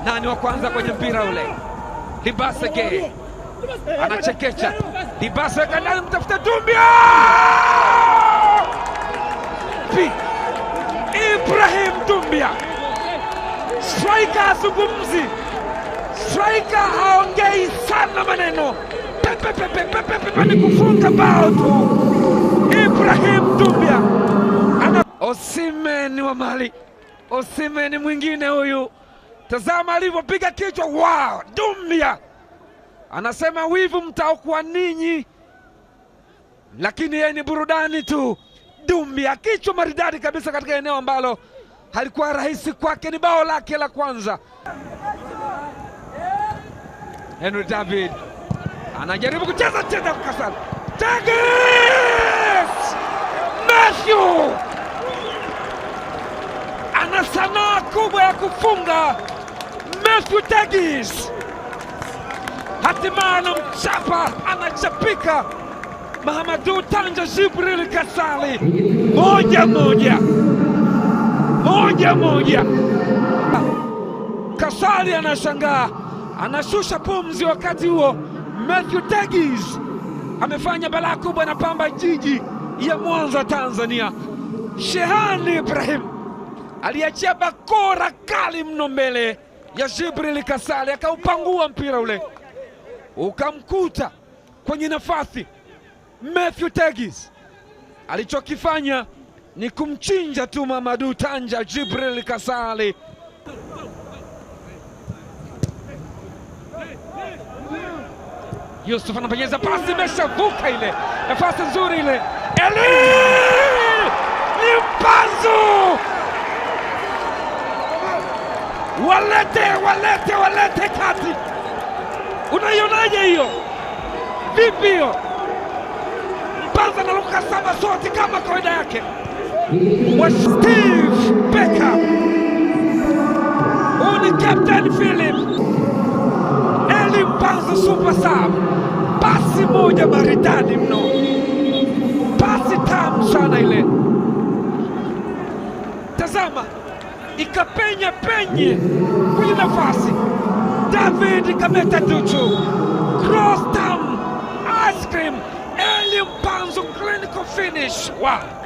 Nani wa kwanza kwenye mpira ule? Libasege anachekecha. Libasege ndani mtafuta Doumbia. Ibrahim Doumbia, striker azungumzi, striker haongei sana maneno, pepe ni kufunga bao tu. Ibrahim Doumbia Osimhen wa Mali, Osimhen mwingine huyu. Tazama alivyopiga kichwa. Wow, Doumbia anasema wivu mtaokuwa ninyi, lakini yeye ni burudani tu. Doumbia kichwa maridadi kabisa katika eneo ambalo halikuwa rahisi kwake. Ni bao lake la kwanza. Henry David anajaribu kucheza tena kwa Kasali. Tegis Matthew ana sanaa kubwa ya kufunga. Matthew Tegis hatimaye anamchapa, anachapika Mahamadou Tanja Djibril Kasali. Moja moja. Kasali anashangaa, anashusha pumzi. Wakati huo Matthew Tegis amefanya balaa kubwa na Pamba Jiji ya Mwanza, Tanzania. Shehan Ibrahim aliachia bakora kali mno mbele ya Djibril Kasali, akaupangua mpira ule ukamkuta kwenye nafasi. Matthew Tegis alichokifanya ni kumchinja tu Mahamadou Tanja Djibril Kasali. Yusuf anapenyeza pasi, imeshavuka ile nafasi nzuri ile. Ni Mpanzu, walete kati. Unaionaje hiyo? Vipi hiyo? Mpanzu anaruka saba sote kama kawaida yake. Wa Steve Becker, huyu ni Captain Philip Eli Mpanzu super sub. Pasi moja maridadi mno, pasi tamu sana ile. Tazama, ikapenya penye kwenye nafasi. David Kameta Duchu, cross down, ice cream. Eli Mpanzu clinical finish. Wow.